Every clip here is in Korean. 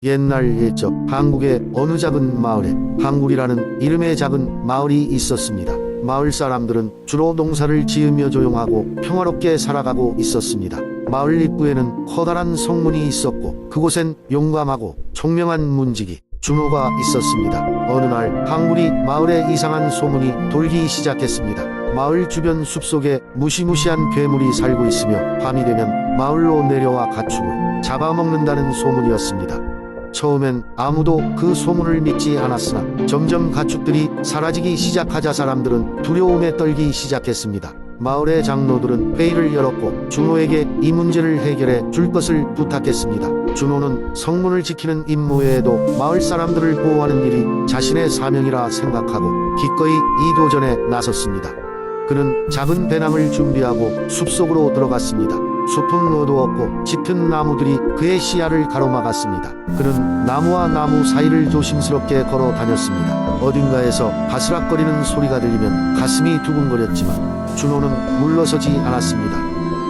옛날 옛적 한국의 어느 작은 마을에 한국이라는 이름의 작은 마을이 있었습니다. 마을 사람들은 주로 농사를 지으며 조용하고 평화롭게 살아가고 있었습니다. 마을 입구에는 커다란 성문이 있었고 그곳엔 용감하고 총명한 문지기 준호가 있었습니다. 어느 날 한국이 마을에 이상한 소문이 돌기 시작했습니다. 마을 주변 숲속에 무시무시한 괴물이 살고 있으며 밤이 되면 마을로 내려와 가축을 잡아먹는다는 소문이었습니다. 처음엔 아무도 그 소문을 믿지 않았으나 점점 가축들이 사라지기 시작하자 사람들은 두려움에 떨기 시작했습니다. 마을의 장로들은 회의를 열었고 준호에게 이 문제를 해결해 줄 것을 부탁했습니다. 준호는 성문을 지키는 임무 외에도 마을 사람들을 보호하는 일이 자신의 사명이라 생각하고 기꺼이 이 도전에 나섰습니다. 그는 작은 배낭을 준비하고 숲속으로 들어갔습니다. 숲은 어두웠고 짙은 나무들이 그의 시야를 가로막았습니다. 그는 나무와 나무 사이를 조심스럽게 걸어 다녔습니다. 어딘가에서 바스락거리는 소리가 들리면 가슴이 두근거렸지만 준호는 물러서지 않았습니다.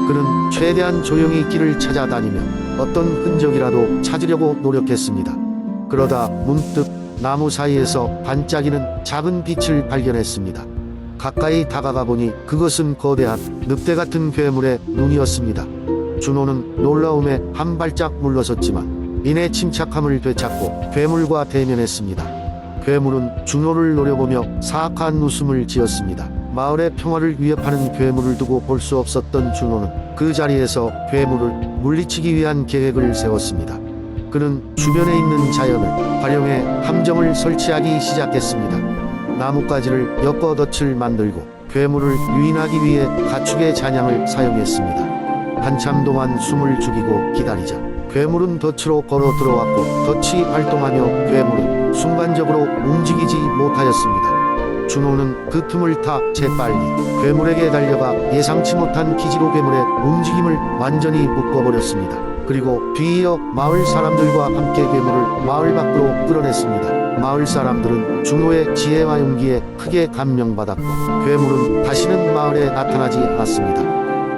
그는 최대한 조용히 길을 찾아다니며 어떤 흔적이라도 찾으려고 노력했습니다. 그러다 문득 나무 사이에서 반짝이는 작은 빛을 발견했습니다. 가까이 다가가 보니 그것은 거대한 늑대 같은 괴물의 눈이었습니다. 준호는 놀라움에 한 발짝 물러섰지만 이내 침착함을 되찾고 괴물과 대면했습니다. 괴물은 준호를 노려보며 사악한 웃음을 지었습니다. 마을의 평화를 위협하는 괴물을 두고 볼 수 없었던 준호는 그 자리에서 괴물을 물리치기 위한 계획을 세웠습니다. 그는 주변에 있는 자연을 활용해 함정을 설치하기 시작했습니다. 나뭇가지를 엮어 덫을 만들고 괴물을 유인하기 위해 가축의 잔향을 사용했습니다. 한참 동안 숨을 죽이고 기다리자 괴물은 덫으로 걸어 들어왔고 덫이 발동하며 괴물은 순간적으로 움직이지 못하였습니다. 준호는 그 틈을 타 재빨리 괴물에게 달려가 예상치 못한 기지로 괴물의 움직임을 완전히 묶어버렸습니다. 그리고 뒤이어 마을 사람들과 함께 괴물을 마을 밖으로 끌어냈습니다. 마을 사람들은 준호의 지혜와 용기에 크게 감명받았고 괴물은 다시는 마을에 나타나지 않았습니다.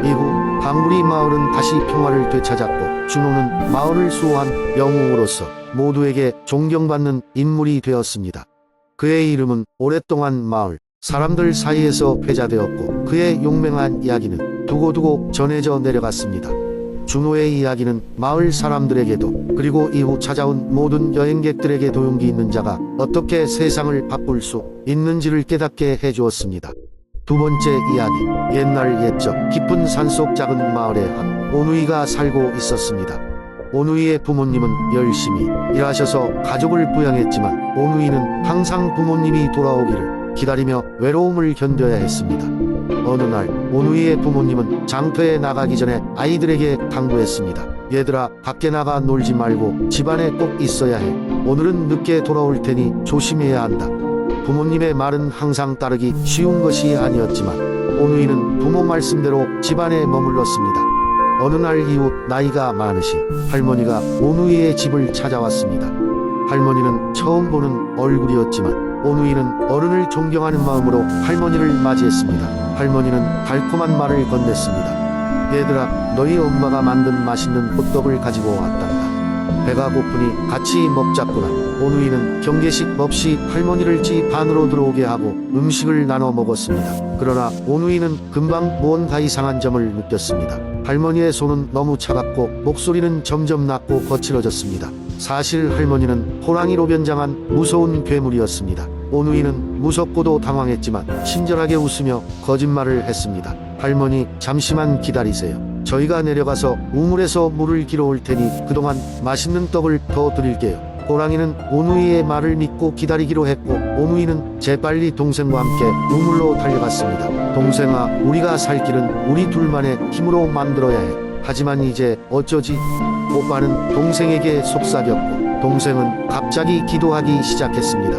이후 방구리 마을은 다시 평화를 되찾았고 준호는 마을을 수호한 영웅으로서 모두에게 존경받는 인물이 되었습니다. 그의 이름은 오랫동안 마을 사람들 사이에서 회자되었고 그의 용맹한 이야기는 두고두고 전해져 내려갔습니다. 준호의 이야기는 마을 사람들에게도 그리고 이후 찾아온 모든 여행객들에게도 용기 있는 자가 어떻게 세상을 바꿀 수 있는지를 깨닫게 해주었습니다. 두 번째 이야기. 옛날 옛적 깊은 산속 작은 마을에 한 오누이가 살고 있었습니다. 오누이의 부모님은 열심히 일하셔서 가족을 부양했지만 오누이는 항상 부모님이 돌아오기를 기다리며 외로움을 견뎌야 했습니다. 어느 날 오누이의 부모님은 장터에 나가기 전에 아이들에게 당부했습니다. 얘들아, 밖에 나가 놀지 말고 집안에 꼭 있어야 해. 오늘은 늦게 돌아올 테니 조심해야 한다. 부모님의 말은 항상 따르기 쉬운 것이 아니었지만 오누이는 부모 말씀대로 집안에 머물렀습니다. 어느 날 이후 나이가 많으신 할머니가 오누이의 집을 찾아왔습니다. 할머니는 처음 보는 얼굴이었지만 오누이는 어른을 존경하는 마음으로 할머니를 맞이했습니다. 할머니는 달콤한 말을 건넸습니다. 얘들아, 너희 엄마가 만든 맛있는 호떡을 가지고 왔단다. 배가 고프니 같이 먹자꾸나. 오누이는 경계식 없이 할머니를 집 안으로 들어오게 하고 음식을 나눠 먹었습니다. 그러나 오누이는 금방 뭔가 이상한 점을 느꼈습니다. 할머니의 손은 너무 차갑고 목소리는 점점 낮고 거칠어졌습니다. 사실 할머니는 호랑이로 변장한 무서운 괴물이었습니다. 오누이는 무섭고도 당황했지만 친절하게 웃으며 거짓말을 했습니다. 할머니, 잠시만 기다리세요. 저희가 내려가서 우물에서 물을 길어올 테니 그동안 맛있는 떡을 더 드릴게요. 호랑이는 오누이의 말을 믿고 기다리기로 했고 오누이는 재빨리 동생과 함께 우물로 달려갔습니다. 동생아, 우리가 살 길은 우리 둘만의 힘으로 만들어야 해. 하지만 이제 어쩌지? 오빠는 동생에게 속삭였고 동생은 갑자기 기도하기 시작했습니다.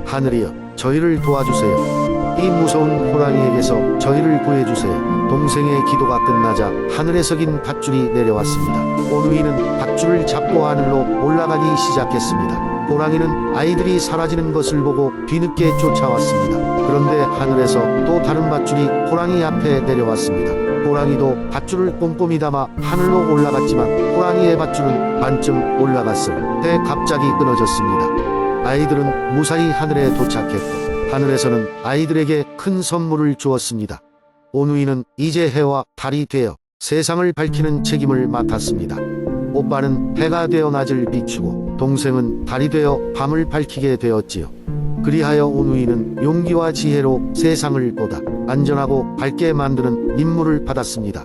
하늘이여, 저희를 도와주세요. 이 무서운 호랑이에게서 저희를 구해주세요. 동생의 기도가 끝나자 하늘에서 긴 밧줄이 내려왔습니다. 오누이는 밧줄을 잡고 하늘로 올라가기 시작했습니다. 호랑이는 아이들이 사라지는 것을 보고 뒤늦게 쫓아왔습니다. 그런데 하늘에서 또 다른 밧줄이 호랑이 앞에 내려왔습니다. 호랑이도 밧줄을 꼼꼼히 담아 하늘로 올라갔지만 호랑이의 밧줄은 반쯤 올라갔을 때 갑자기 끊어졌습니다. 아이들은 무사히 하늘에 도착했고 하늘에서는 아이들에게 큰 선물을 주었습니다. 오누이는 이제 해와 달이 되어 세상을 밝히는 책임을 맡았습니다. 오빠는 해가 되어 낮을 비추고 동생은 달이 되어 밤을 밝히게 되었지요. 그리하여 오누이는 용기와 지혜로 세상을 보다 안전하고 밝게 만드는 임무를 받았습니다.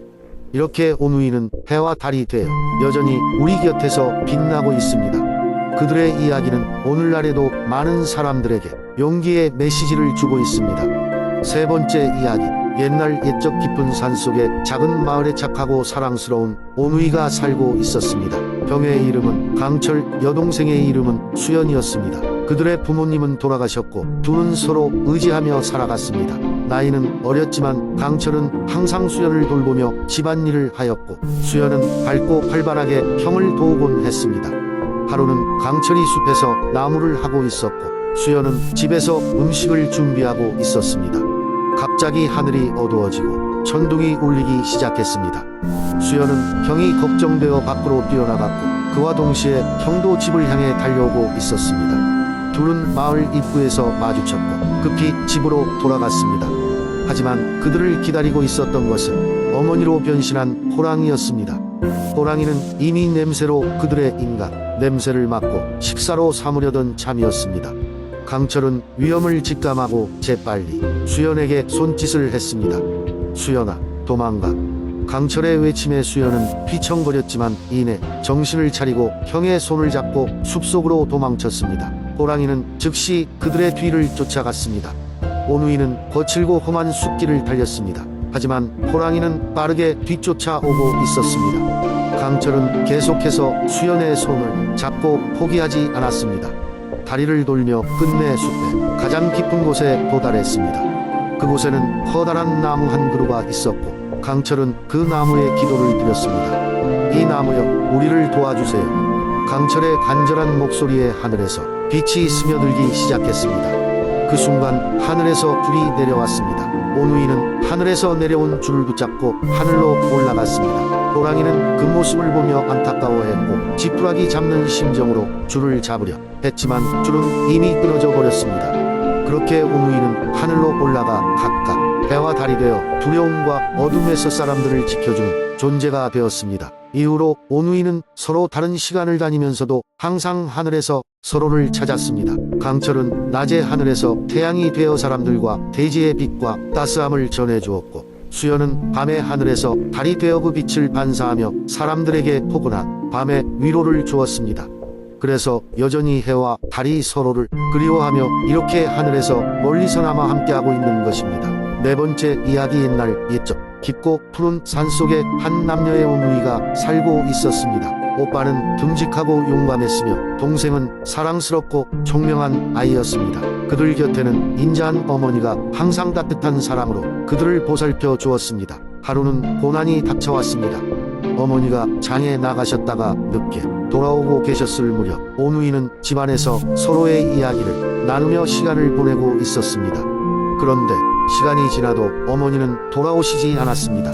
이렇게 오누이는 해와 달이 되어 여전히 우리 곁에서 빛나고 있습니다. 그들의 이야기는 오늘날에도 많은 사람들에게 용기의 메시지를 주고 있습니다. 세 번째 이야기. 옛날 옛적 깊은 산속에 작은 마을에 착하고 사랑스러운 오누이가 살고 있었습니다. 형의 이름은 강철, 여동생의 이름은 수연이었습니다. 그들의 부모님은 돌아가셨고 둘은 서로 의지하며 살아갔습니다. 나이는 어렸지만 강철은 항상 수연을 돌보며 집안일을 하였고 수연은 밝고 활발하게 형을 도우곤 했습니다. 하루는 강철이 숲에서 나무를 하고 있었고 수연은 집에서 음식을 준비하고 있었습니다. 갑자기 하늘이 어두워지고 천둥이 울리기 시작했습니다. 수연은 형이 걱정되어 밖으로 뛰어나갔고 그와 동시에 형도 집을 향해 달려오고 있었습니다. 둘은 마을 입구에서 마주쳤고 급히 집으로 돌아갔습니다. 하지만 그들을 기다리고 있었던 것은 어머니로 변신한 호랑이였습니다. 호랑이는 이미 냄새로 그들의 인간 냄새를 맡고 식사로 삼으려던 참이었습니다. 강철은 위험을 직감하고 재빨리 수연에게 손짓을 했습니다. 수연아, 도망가. 강철의 외침에 수연은 휘청거렸지만 이내 정신을 차리고 형의 손을 잡고 숲속으로 도망쳤습니다. 호랑이는 즉시 그들의 뒤를 쫓아갔습니다. 오누이는 거칠고 험한 숲길을 달렸습니다. 하지만 호랑이는 빠르게 뒤쫓아오고 있었습니다. 강철은 계속해서 수연의 손을 잡고 포기하지 않았습니다. 다리를 돌며 끝내 숲의 가장 깊은 곳에 도달했습니다. 그곳에는 커다란 나무 한 그루가 있었고 강철은 그 나무에 기도를 드렸습니다. 이 나무여, 우리를 도와주세요. 강철의 간절한 목소리에 하늘에서 빛이 스며들기 시작했습니다. 그 순간 하늘에서 불이 내려왔습니다. 오누이는 하늘에서 내려온 줄을 붙잡고 하늘로 올라갔습니다. 호랑이는 그 모습을 보며 안타까워했고 지푸라기 잡는 심정으로 줄을 잡으려 했지만 줄은 이미 끊어져 버렸습니다. 그렇게 오누이는 하늘로 올라가 각각 해와 달이 되어 두려움과 어둠에서 사람들을 지켜주는 존재가 되었습니다. 이후로 오누이는 서로 다른 시간을 다니면서도 항상 하늘에서 서로를 찾았습니다. 강철은 낮에 하늘에서 태양이 되어 사람들과 대지의 빛과 따스함을 전해주었고 수연은 밤에 하늘에서 달이 되어 그 빛을 반사하며 사람들에게 포근한 밤의 위로를 주었습니다. 그래서 여전히 해와 달이 서로를 그리워하며 이렇게 하늘에서 멀리서나마 함께하고 있는 것입니다. 네 번째 이야기. 옛날 옛적 깊고 푸른 산속에 한 남녀의 오누이가 살고 있었습니다. 오빠는 듬직하고 용감했으며 동생은 사랑스럽고 총명한 아이였습니다. 그들 곁에는 인자한 어머니가 항상 따뜻한 사랑으로 그들을 보살펴 주었습니다. 하루는 고난이 닥쳐왔습니다. 어머니가 장에 나가셨다가 늦게 돌아오고 계셨을 무렵 오누이는 집안에서 서로의 이야기를 나누며 시간을 보내고 있었습니다. 그런데 시간이 지나도 어머니는 돌아오시지 않았습니다.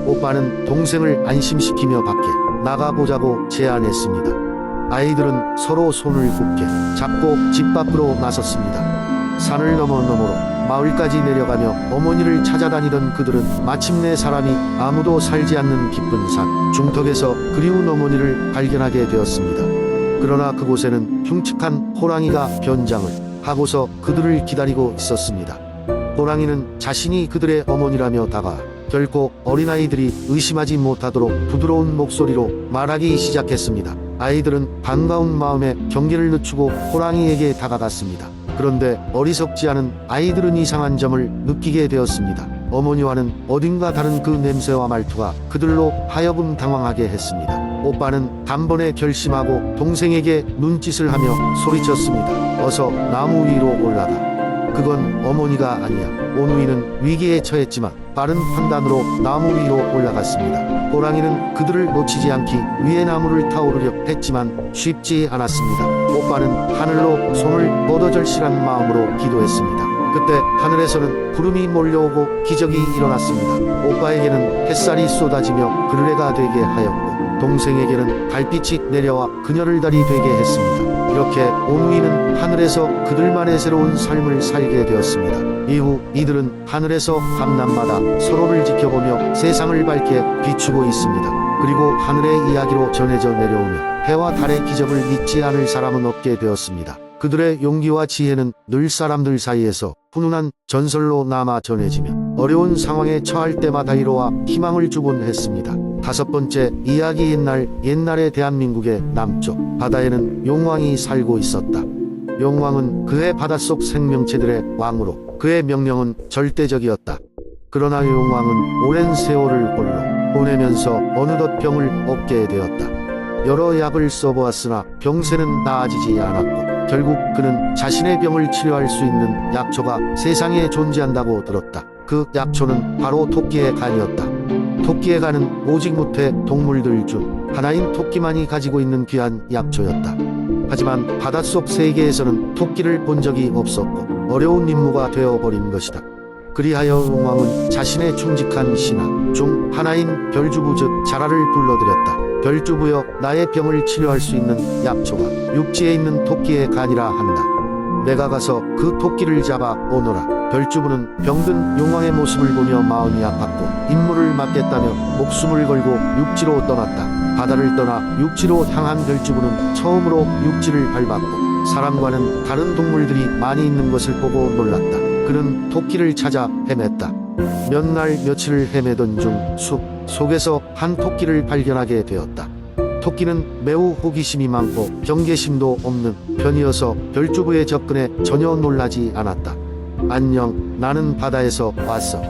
오빠는 동생을 안심시키며 밖에 나가보자고 제안했습니다. 아이들은 서로 손을 굳게 잡고 집 밖으로 나섰습니다. 산을 넘어 너머로 마을까지 내려가며 어머니를 찾아다니던 그들은 마침내 사람이 아무도 살지 않는 깊은 산 중턱에서 그리운 어머니를 발견하게 되었습니다. 그러나 그곳에는 흉측한 호랑이가 변장을 하고서 그들을 기다리고 있었습니다. 호랑이는 자신이 그들의 어머니라며 다가와 결코 어린아이들이 의심하지 못하도록 부드러운 목소리로 말하기 시작했습니다. 아이들은 반가운 마음에 경계를 늦추고 호랑이에게 다가갔습니다. 그런데 어리석지 않은 아이들은 이상한 점을 느끼게 되었습니다. 어머니와는 어딘가 다른 그 냄새와 말투가 그들로 하여금 당황하게 했습니다. 오빠는 단번에 결심하고 동생에게 눈짓을 하며 소리쳤습니다. 어서 나무 위로 올라가. 그건 어머니가 아니야. 오누이는 위기에 처했지만 빠른 판단으로 나무 위로 올라갔습니다. 호랑이는 그들을 놓치지 않기 위해 나무를 타오르려 했지만 쉽지 않았습니다. 오빠는 하늘로 손을 뻗어 절실한 마음으로 기도했습니다. 그때 하늘에서는 구름이 몰려오고 기적이 일어났습니다. 오빠에게는 햇살이 쏟아지며 그르레가 되게 하였고 동생에게는 달빛이 내려와 그녀를 달이 되게 했습니다. 이렇게 오누이는 하늘에서 그들만의 새로운 삶을 살게 되었습니다. 이후 이들은 하늘에서 밤낮마다 서로를 지켜보며 세상을 밝게 비추고 있습니다. 그리고 하늘의 이야기로 전해져 내려오며 해와 달의 기적을 믿지 않을 사람은 없게 되었습니다. 그들의 용기와 지혜는 늘 사람들 사이에서 훈훈한 전설로 남아 전해지며 어려운 상황에 처할 때마다 위로와 희망을 주곤 했습니다. 다섯 번째 이야기. 옛날의 대한민국의 남쪽 바다에는 용왕이 살고 있었다. 용왕은 그의 바닷속 생명체들의 왕으로 그의 명령은 절대적이었다. 그러나 용왕은 오랜 세월을 홀로 보내면서 어느덧 병을 얻게 되었다. 여러 약을 써보았으나 병세는 나아지지 않았고 결국 그는 자신의 병을 치료할 수 있는 약초가 세상에 존재한다고 들었다. 그 약초는 바로 토끼의 간이었다. 토끼의 간은 오직 무태 동물들 중 하나인 토끼만이 가지고 있는 귀한 약초였다. 하지만 바닷속 세계에서는 토끼를 본 적이 없었고 어려운 임무가 되어버린 것이다. 그리하여 용왕은 자신의 충직한 신하 중 하나인 별주부 즉 자라를 불러들였다. 별주부여, 나의 병을 치료할 수 있는 약초가 육지에 있는 토끼의 간이라 한다. 내가 가서 그 토끼를 잡아 오너라. 별주부는 병든 용왕의 모습을 보며 마음이 아팠고 임무를 맡겠다며 목숨을 걸고 육지로 떠났다. 바다를 떠나 육지로 향한 별주부는 처음으로 육지를 밟았고 사람과는 다른 동물들이 많이 있는 것을 보고 놀랐다. 그는 토끼를 찾아 헤맸다. 몇 날 며칠을 헤매던 중 숲 속에서 한 토끼를 발견하게 되었다. 토끼는 매우 호기심이 많고 경계심도 없는 편이어서 별주부의 접근에 전혀 놀라지 않았다. 안녕, 나는 바다에서 왔어.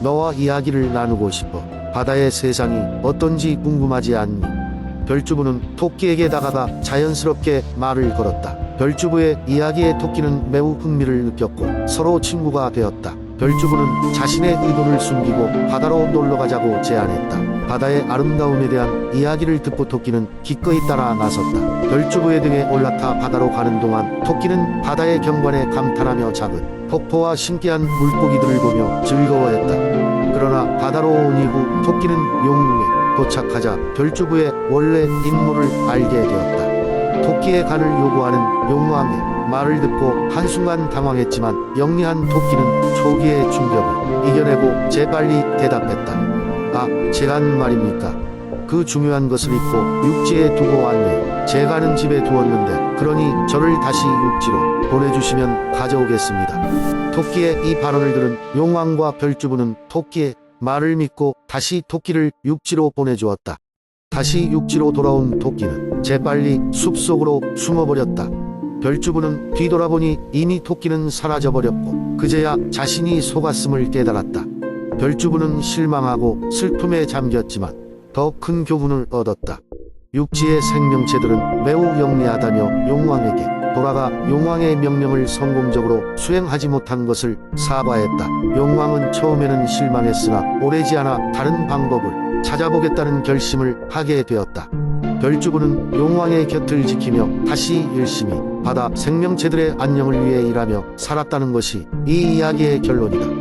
너와 이야기를 나누고 싶어. 바다의 세상이 어떤지 궁금하지 않니? 별주부는 토끼에게 다가가 자연스럽게 말을 걸었다. 별주부의 이야기에 토끼는 매우 흥미를 느꼈고 서로 친구가 되었다. 별주부는 자신의 의도를 숨기고 바다로 놀러가자고 제안했다. 바다의 아름다움에 대한 이야기를 듣고 토끼는 기꺼이 따라 나섰다. 별주부의 등에 올라타 바다로 가는 동안 토끼는 바다의 경관에 감탄하며 작은 폭포와 신기한 물고기들을 보며 즐거워했다. 그러나 바다로 온 이후 토끼는 용궁에 도착하자 별주부의 원래 임무를 알게 되었다. 토끼의 간을 요구하는 용왕의 말을 듣고 한순간 당황했지만 영리한 토끼는 초기의 충격을 이겨내고 재빨리 대답했다. 아, 제간 말입니까? 그 중요한 것을 잊고 육지에 두고 왔네요. 제가는 집에 두었는데 그러니 저를 다시 육지로 보내주시면 가져오겠습니다. 토끼의 이 발언을 들은 용왕과 별주부는 토끼의 말을 믿고 다시 토끼를 육지로 보내주었다. 다시 육지로 돌아온 토끼는 재빨리 숲속으로 숨어버렸다. 별주부는 뒤돌아보니 이미 토끼는 사라져버렸고 그제야 자신이 속았음을 깨달았다. 별주부는 실망하고 슬픔에 잠겼지만 더 큰 교훈을 얻었다. 육지의 생명체들은 매우 영리하다며 용왕에게 돌아가 용왕의 명령을 성공적으로 수행하지 못한 것을 사과했다. 용왕은 처음에는 실망했으나 오래지 않아 다른 방법을 찾아보겠다는 결심을 하게 되었다. 별주부는 용왕의 곁을 지키며 다시 열심히 바다 생명체들의 안녕을 위해 일하며 살았다는 것이 이 이야기의 결론이다.